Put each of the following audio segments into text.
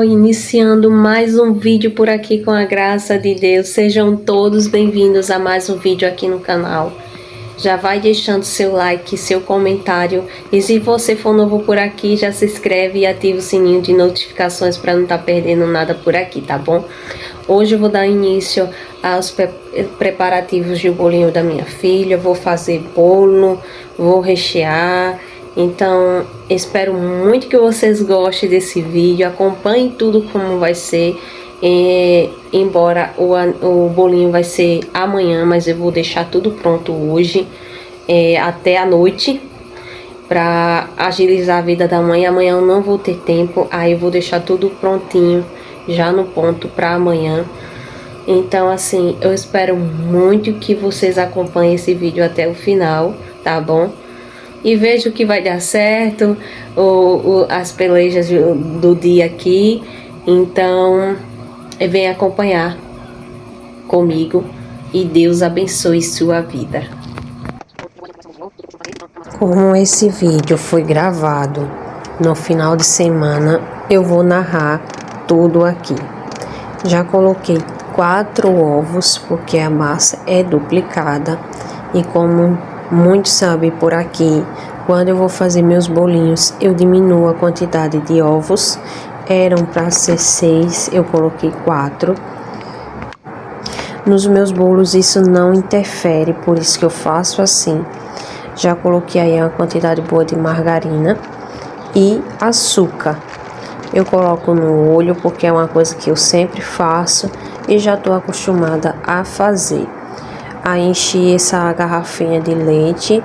Iniciando mais um vídeo por aqui com a graça de Deus. Sejam todos bem-vindos a mais um vídeo aqui no canal. Já vai deixando seu like, seu comentário, e se você for novo por aqui, já se inscreve e ativa o sininho de notificações para não estar perdendo nada por aqui, tá bom? Hoje eu vou dar início aos preparativos de bolinho da minha filha. Vou fazer bolo, vou rechear. Então, espero muito que vocês gostem desse vídeo, acompanhem tudo como vai ser, embora o bolinho vai ser amanhã, mas eu vou deixar tudo pronto hoje, até a noite, para agilizar a vida da mãe. Amanhã eu não vou ter tempo, aí eu vou deixar tudo prontinho, já no ponto para amanhã. Então, assim, eu espero muito que vocês acompanhem esse vídeo até o final, tá bom? E vejo que vai dar certo as pelejas do dia aqui. Então, vem acompanhar comigo e Deus abençoe sua vida. Como esse vídeo foi gravado no final de semana, eu vou narrar tudo aqui. Já coloquei 4 ovos, porque a massa é duplicada, e como muitos sabem por aqui, quando eu vou fazer meus bolinhos, eu diminuo a quantidade de ovos. Eram para ser 6, eu coloquei 4. Nos meus bolos isso não interfere, por isso que eu faço assim. Já coloquei aí uma quantidade boa de margarina e açúcar. Eu coloco no olho porque é uma coisa que eu sempre faço e já estou acostumada a fazer. Aí enchi essa garrafinha de leite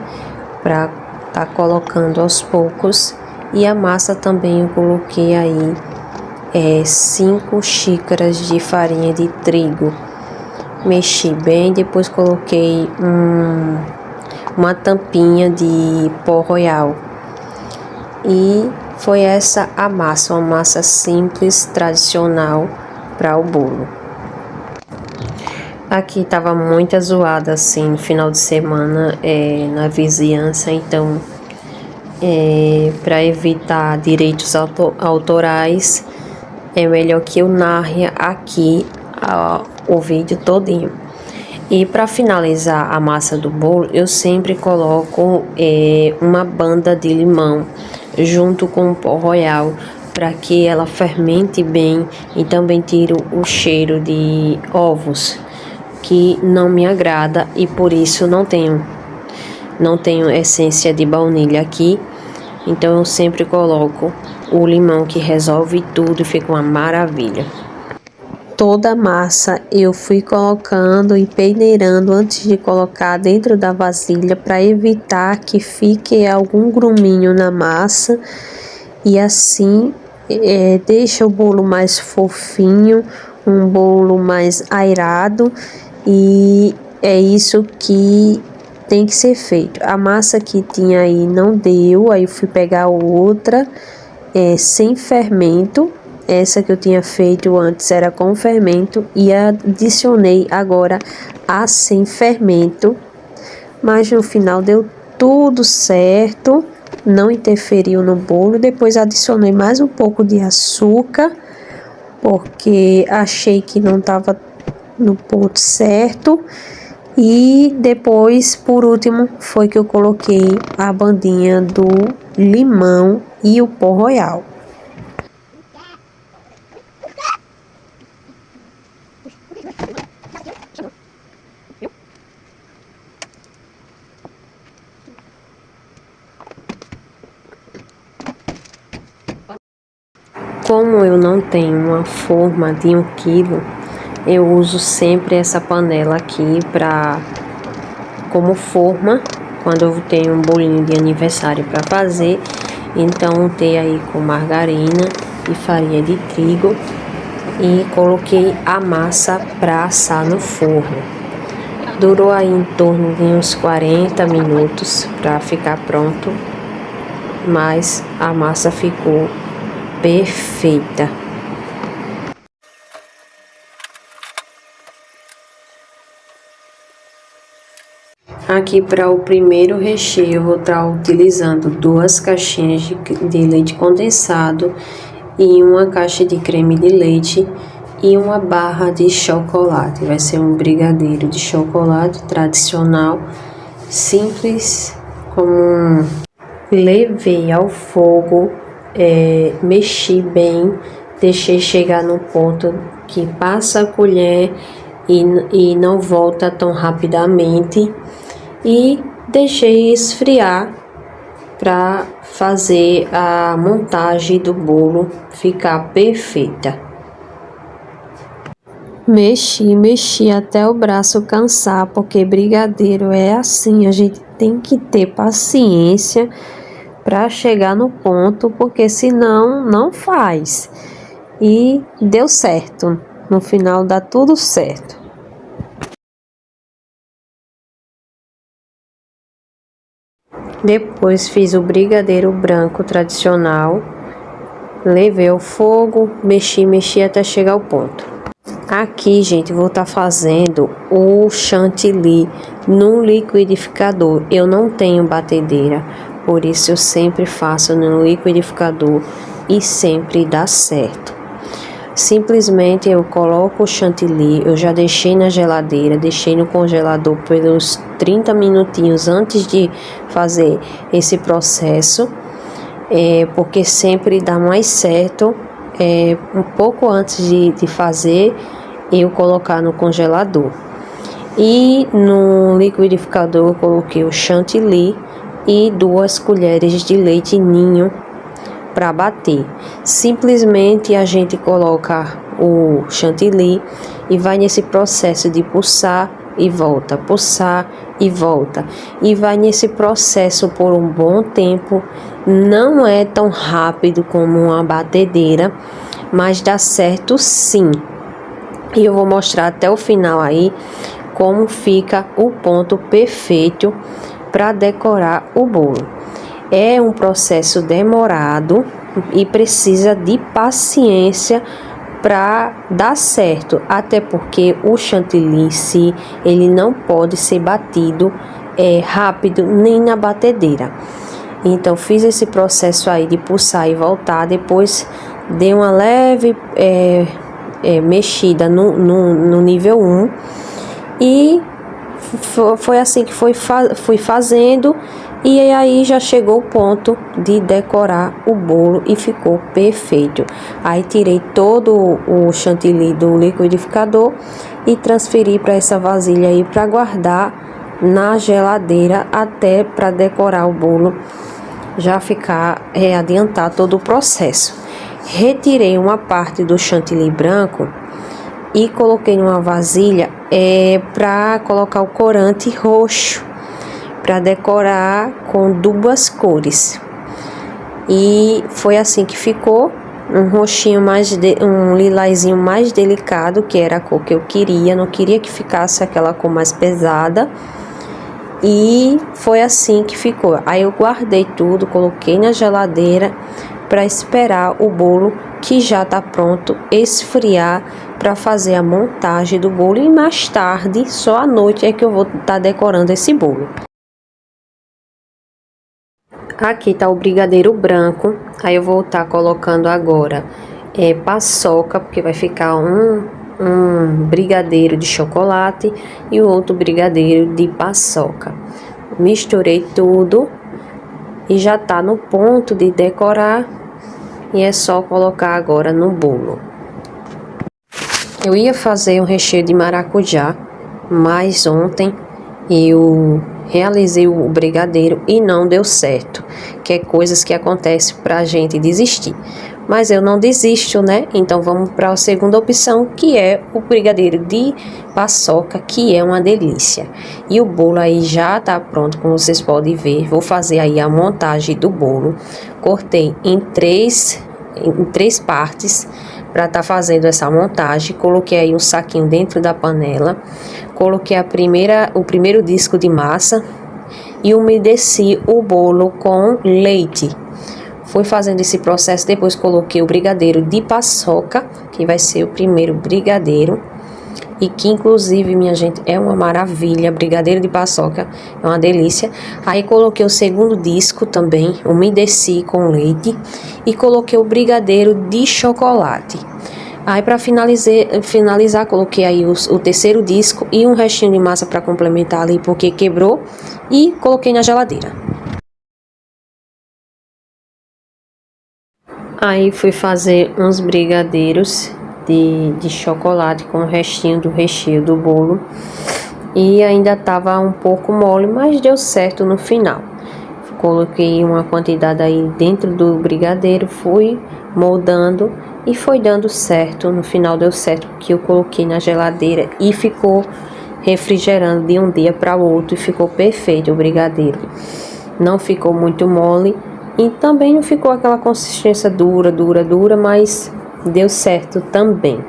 para tá colocando aos poucos, e a massa também eu coloquei aí 5 xícaras de farinha de trigo. Mexi bem, depois coloquei uma tampinha de pó royal, e foi essa a massa, uma massa simples, tradicional para o bolo. Aqui tava muito zoada assim no final de semana na vizinhança, então para evitar direitos autorais é melhor que eu narre aqui o vídeo todinho. E para finalizar a massa do bolo, eu sempre coloco uma banda de limão junto com o pó royal, para que ela fermente bem, e também tiro o cheiro de ovos, que não me agrada, e por isso não tenho essência de baunilha aqui. Então eu sempre coloco o limão, que resolve tudo e fica uma maravilha. Toda a massa eu fui colocando e peneirando antes de colocar dentro da vasilha, para evitar que fique algum gruminho na massa, e assim deixa o bolo mais fofinho, um bolo mais airado. E é isso que tem que ser feito. A massa que tinha aí não deu, aí eu fui pegar outra sem fermento. Essa que eu tinha feito antes era com fermento, e adicionei agora a sem fermento, mas no final deu tudo certo, não interferiu no bolo. Depois adicionei mais um pouco de açúcar, porque achei que não estava no ponto certo. E depois, por último, foi que eu coloquei a bandinha do limão e o pó royal. Como eu não tenho uma forma de 1 quilo, eu uso sempre essa panela aqui como forma, quando eu tenho um bolinho de aniversário para fazer. Então untei aí com margarina e farinha de trigo, e coloquei a massa para assar no forno. Durou aí em torno de uns 40 minutos para ficar pronto, mas a massa ficou perfeita. Aqui para o primeiro recheio eu vou estar utilizando 2 caixinhas de leite condensado e uma caixa de creme de leite e uma barra de chocolate. Vai ser um brigadeiro de chocolate tradicional, simples, como levei ao fogo, mexi bem, deixei chegar no ponto que passa a colher e não volta tão rapidamente, e deixei esfriar para fazer a montagem do bolo ficar perfeita. Mexi até o braço cansar, porque brigadeiro é assim, a gente tem que ter paciência para chegar no ponto, porque senão não faz. E deu certo, no final dá tudo certo. Depois fiz o brigadeiro branco tradicional, levei ao fogo, mexi até chegar ao ponto. Aqui, gente, vou estar fazendo o chantilly no liquidificador. Eu não tenho batedeira, por isso eu sempre faço no liquidificador e sempre dá certo. Simplesmente eu coloco o chantilly, eu já deixei na geladeira, deixei no congelador pelos 30 minutinhos antes de fazer esse processo, porque sempre dá mais certo, um pouco antes de fazer, eu colocar no congelador. E no liquidificador eu coloquei o chantilly e 2 colheres de leite ninho para bater. Simplesmente a gente coloca o chantilly e vai nesse processo de pulsar e volta, pulsar e volta, e vai nesse processo por um bom tempo. Não é tão rápido como uma batedeira, mas dá certo sim. E eu vou mostrar até o final aí como fica o ponto perfeito para decorar o bolo. É um processo demorado e precisa de paciência para dar certo, até porque o chantilly em si, ele não pode ser batido rápido nem na batedeira. Então fiz esse processo aí de pulsar e voltar, depois dei uma leve mexida no nível 1 e foi assim que fui fazendo, e aí já chegou o ponto de decorar o bolo e ficou perfeito. Aí tirei todo o chantilly do liquidificador e transferi para essa vasilha aí para guardar na geladeira até para decorar o bolo já ficar adiantar todo o processo. Retirei uma parte do chantilly branco e coloquei numa vasilha para colocar o corante roxo, para decorar com 2 cores. E foi assim que ficou, um roxinho um lilazinho mais delicado, que era a cor que eu queria, não queria que ficasse aquela cor mais pesada. E foi assim que ficou. Aí eu guardei tudo, coloquei na geladeira para esperar o bolo, que já tá pronto, esfriar para fazer a montagem do bolo, e mais tarde, só à noite, é que eu vou estar decorando esse bolo. Aqui tá o brigadeiro branco, aí eu vou estar colocando agora paçoca, porque vai ficar um brigadeiro de chocolate e o outro brigadeiro de paçoca. Misturei tudo e já tá no ponto de decorar, e é só colocar agora no bolo. Eu ia fazer um recheio de maracujá, mas ontem eu realizei o brigadeiro e não deu certo, que é coisas que acontecem pra gente desistir. Mas eu não desisto, né? Então vamos para a segunda opção, que é o brigadeiro de paçoca, que é uma delícia. E o bolo aí já tá pronto, como vocês podem ver. Vou fazer aí a montagem do bolo. Cortei em três partes para estar fazendo essa montagem. Coloquei aí um saquinho dentro da panela. Coloquei o primeiro disco de massa e umedeci o bolo com leite. Fui fazendo esse processo, depois coloquei o brigadeiro de paçoca, que vai ser o primeiro brigadeiro. e que inclusive, minha gente, é uma maravilha. Brigadeiro de paçoca é uma delícia. Aí coloquei o segundo disco também, umedeci com leite, e coloquei o brigadeiro de chocolate. Aí para finalizar, coloquei aí o terceiro disco e um restinho de massa para complementar ali, porque quebrou, e coloquei na geladeira. Aí fui fazer uns brigadeiros de chocolate com o restinho do recheio do bolo. E ainda estava um pouco mole, mas deu certo no final. Coloquei uma quantidade aí dentro do brigadeiro, fui moldando e foi dando certo. No final deu certo porque eu coloquei na geladeira e ficou refrigerando de um dia para o outro e ficou perfeito o brigadeiro. Não ficou muito mole e também não ficou aquela consistência dura, mas deu certo também.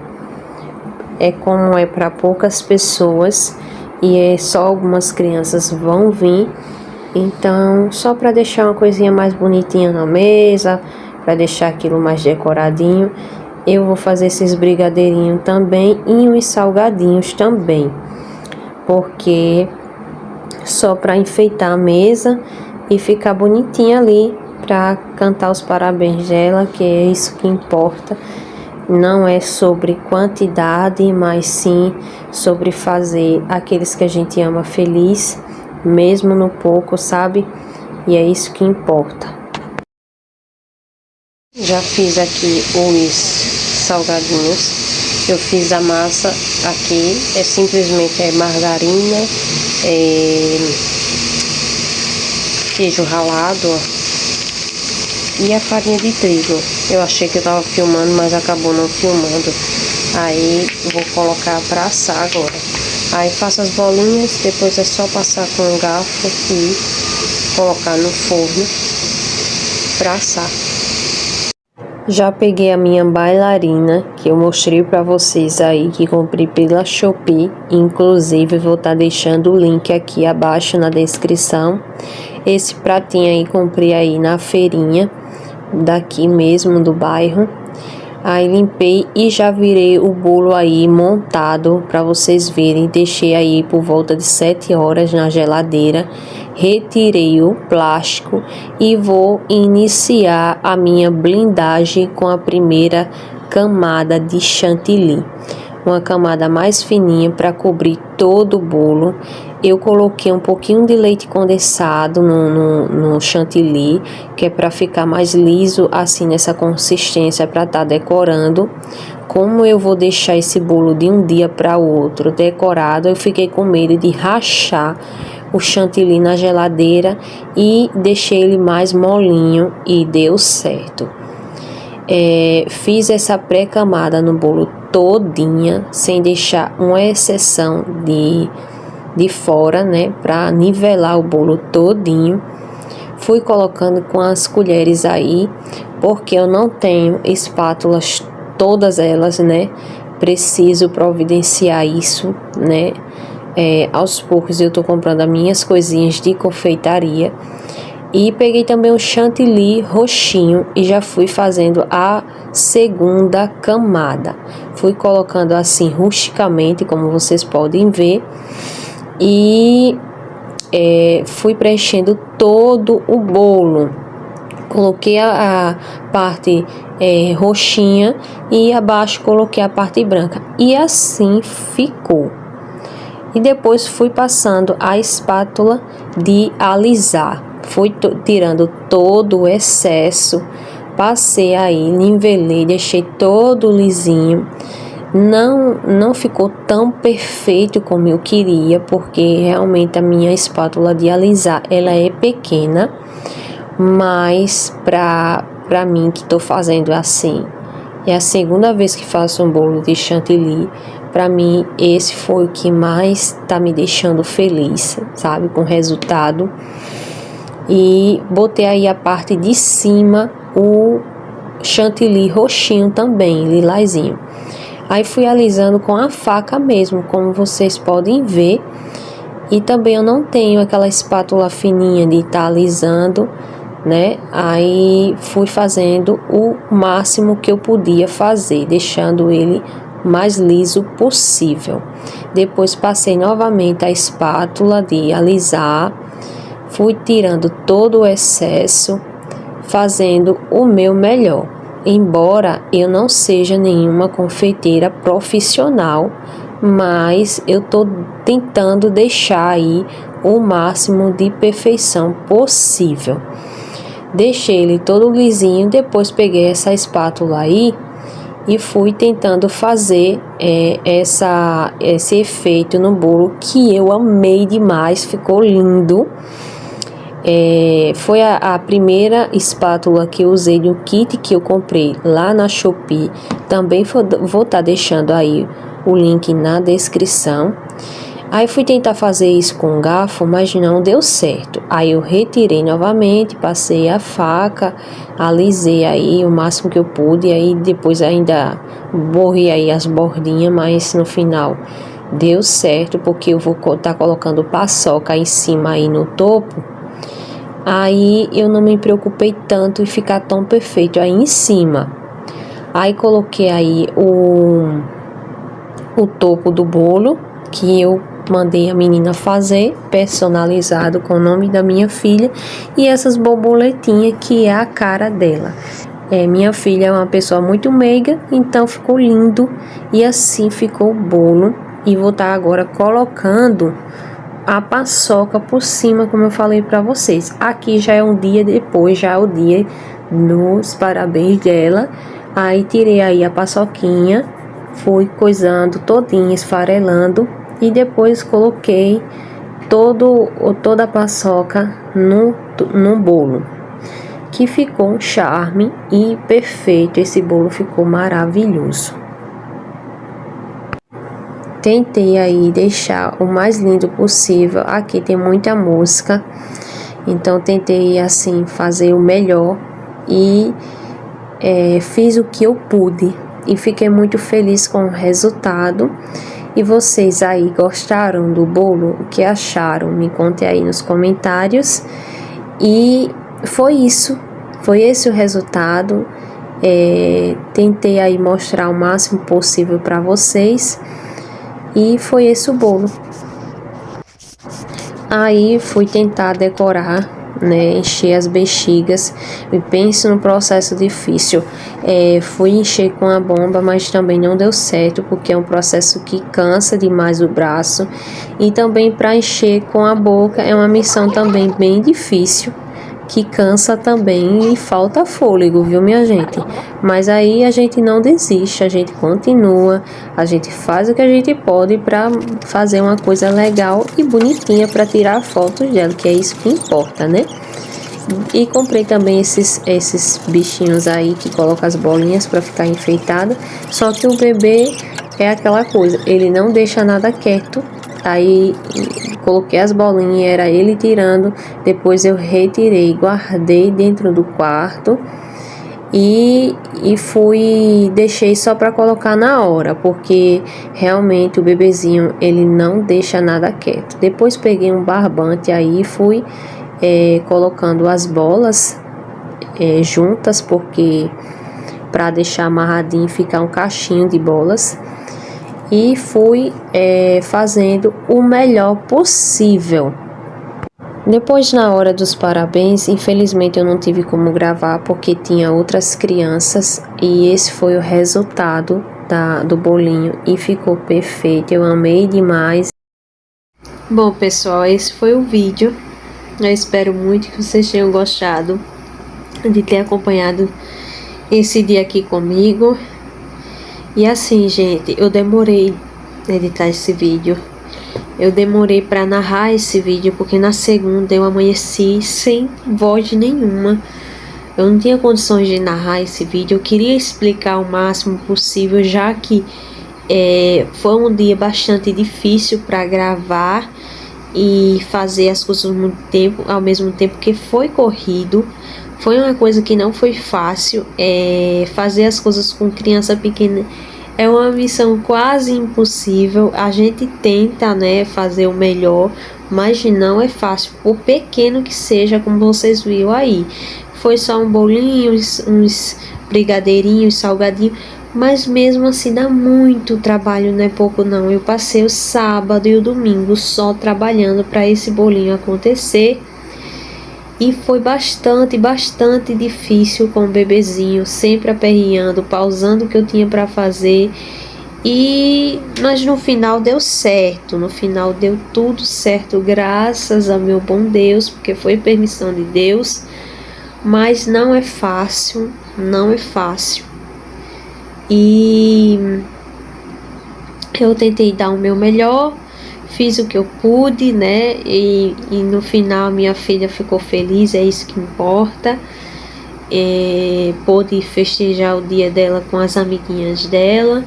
É como é para poucas pessoas e é só algumas crianças vão vir, então só para deixar uma coisinha mais bonitinha na mesa, para deixar aquilo mais decoradinho, eu vou fazer esses brigadeirinhos também e uns salgadinhos também, porque só para enfeitar a mesa e ficar bonitinha ali para cantar os parabéns dela, que é isso que importa. Não é sobre quantidade, mas sim sobre fazer aqueles que a gente ama feliz, mesmo no pouco, sabe? E é isso que importa. Já fiz aqui os salgadinhos. Eu fiz a massa aqui, simplesmente margarina, queijo ralado, ó, e a farinha de trigo. Eu achei que eu tava filmando, mas acabou não filmando. Aí vou colocar pra assar agora. Aí faço as bolinhas, depois é só passar com um garfo e colocar no forno pra assar. Já peguei a minha bailarina, que eu mostrei pra vocês aí, que comprei pela Shopee. Inclusive vou estar deixando o link aqui abaixo na descrição. Esse pratinho aí comprei aí na feirinha daqui mesmo do bairro. Aí limpei e já virei o bolo aí montado para vocês verem. Deixei aí por volta de 7 horas na geladeira. Retirei o plástico e vou iniciar a minha blindagem com a primeira camada de chantilly. Uma camada mais fininha para cobrir todo o bolo. Eu coloquei um pouquinho de leite condensado no chantilly, que é para ficar mais liso assim nessa consistência, para estar decorando. Como eu vou deixar esse bolo de um dia para o outro decorado, eu fiquei com medo de rachar o chantilly na geladeira e deixei ele mais molinho e deu certo. Fiz essa pré-camada no bolo todinha, sem deixar uma exceção de fora, né, para nivelar o bolo todinho. Fui colocando com as colheres aí, porque eu não tenho espátulas todas elas, né, preciso providenciar isso, né. Aos poucos eu tô comprando as minhas coisinhas de confeitaria. E peguei também o chantilly roxinho e já fui fazendo a segunda camada. Fui colocando assim rusticamente, como vocês podem ver. E fui preenchendo todo o bolo. Coloquei a parte roxinha e abaixo coloquei a parte branca. E assim ficou. E depois fui passando a espátula de alisar. Fui tirando todo o excesso, passei aí, nivelei, deixei todo lisinho. Não ficou tão perfeito como eu queria, porque realmente a minha espátula de alisar, ela é pequena, mas pra mim que tô fazendo assim, é a segunda vez que faço um bolo de chantilly. Para mim, esse foi o que mais tá me deixando feliz, sabe, com o resultado. E botei aí a parte de cima o chantilly roxinho também, lilazinho. Aí fui alisando com a faca mesmo, como vocês podem ver. E também eu não tenho aquela espátula fininha de estar alisando, né? Aí fui fazendo o máximo que eu podia fazer, deixando ele mais liso possível. Depois passei novamente a espátula de alisar, fui tirando todo o excesso, fazendo o meu melhor. Embora eu não seja nenhuma confeiteira profissional, mas eu tô tentando deixar aí o máximo de perfeição possível. Deixei ele todo lisinho, depois peguei essa espátula aí e fui tentando fazer esse efeito no bolo, que eu amei demais, ficou lindo. Foi a primeira espátula que eu usei no kit que eu comprei lá na Shopee. Também vou estar deixando aí o link na descrição. Aí fui tentar fazer isso com um garfo, mas não deu certo. Aí eu retirei novamente, passei a faca, alisei aí o máximo que eu pude. E aí depois ainda borrei aí as bordinhas, mas no final deu certo, porque eu vou estar colocando paçoca em cima aí no topo. Aí eu não me preocupei tanto em ficar tão perfeito aí em cima. Aí coloquei aí o topo do bolo, que eu mandei a menina fazer, personalizado com o nome da minha filha, e essas borboletinhas que é a cara dela. Minha filha é uma pessoa muito meiga, então ficou lindo, e assim ficou o bolo. E vou estar agora colocando a paçoca por cima, como eu falei para vocês. Aqui já é um dia depois, já é o dia dos parabéns dela. Aí tirei aí a paçoquinha, fui coisando todinha, esfarelando, e depois coloquei toda a paçoca no bolo, que ficou um charme e perfeito. Esse bolo ficou maravilhoso. Tentei aí deixar o mais lindo possível. Aqui tem muita música, então tentei assim fazer o melhor e fiz o que eu pude e fiquei muito feliz com o resultado. E vocês aí gostaram do bolo? O que acharam? Me contem aí nos comentários. E foi isso, foi esse o resultado. Tentei aí mostrar o máximo possível para vocês. E foi esse o bolo. Aí fui tentar decorar, né, encher as bexigas. E penso no processo difícil. Fui encher com a bomba, mas também não deu certo, porque é um processo que cansa demais o braço. E também para encher com a boca é uma missão também bem difícil, que cansa também e falta fôlego, viu, minha gente? Mas aí a gente não desiste, a gente continua, a gente faz o que a gente pode para fazer uma coisa legal e bonitinha para tirar fotos dela, que é isso que importa, né? E comprei também esses bichinhos aí que colocam as bolinhas para ficar enfeitada. Só que o bebê é aquela coisa, ele não deixa nada quieto. Aí coloquei as bolinhas, era ele tirando, depois eu retirei, guardei dentro do quarto e deixei só para colocar na hora, porque realmente o bebezinho ele não deixa nada quieto. Depois peguei um barbante aí e fui colocando as bolas juntas, porque para deixar amarradinho, ficar um cachinho de bolas. E fui fazendo o melhor possível. Depois, na hora dos parabéns, infelizmente eu não tive como gravar porque tinha outras crianças. E esse foi o resultado do bolinho e ficou perfeito. Eu amei demais. Bom, pessoal, esse foi o vídeo. Eu espero muito que vocês tenham gostado de ter acompanhado esse dia aqui comigo. E assim, gente, eu demorei a editar esse vídeo. Eu demorei para narrar esse vídeo, porque na segunda eu amanheci sem voz nenhuma. Eu não tinha condições de narrar esse vídeo. Eu queria explicar o máximo possível, já que foi um dia bastante difícil para gravar e fazer as coisas ao mesmo tempo que foi corrido. Foi uma coisa que não foi fácil. Fazer as coisas com criança pequena é uma missão quase impossível. A gente tenta, né, fazer o melhor, mas não é fácil, por pequeno que seja, como vocês viram aí. Foi só um bolinho, uns brigadeirinhos, salgadinhos, Mas mesmo assim dá muito trabalho, não é pouco não. Eu passei o sábado e o domingo só trabalhando para esse bolinho acontecer. E foi bastante difícil com o bebezinho, sempre aperreando, pausando o que eu tinha para fazer. Mas no final deu certo, no final deu tudo certo, graças ao meu bom Deus, porque foi permissão de Deus. Mas não é fácil, não é fácil. E eu tentei dar o meu melhor, fiz o que eu pude, né? E no final minha filha ficou feliz, é isso que importa. Pôde festejar o dia dela com as amiguinhas dela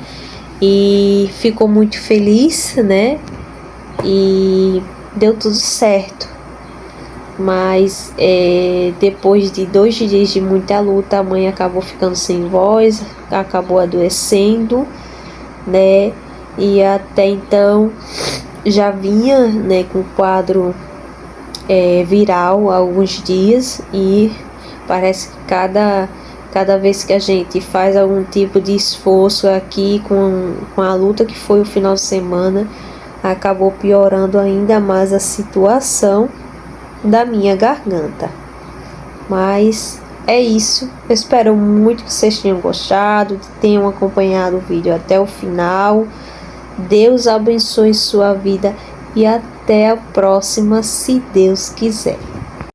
e ficou muito feliz, né? E deu tudo certo. Mas depois de 2 dias de muita luta, a mãe acabou ficando sem voz, acabou adoecendo, né? E até então já vinha, né, com quadro viral há alguns dias, e parece que cada vez que a gente faz algum tipo de esforço aqui com a luta que foi o final de semana, acabou piorando ainda mais a situação da minha garganta. Mas é isso, eu espero muito que vocês tenham gostado, tenham acompanhado o vídeo até o final. Deus abençoe sua vida e até a próxima, se Deus quiser.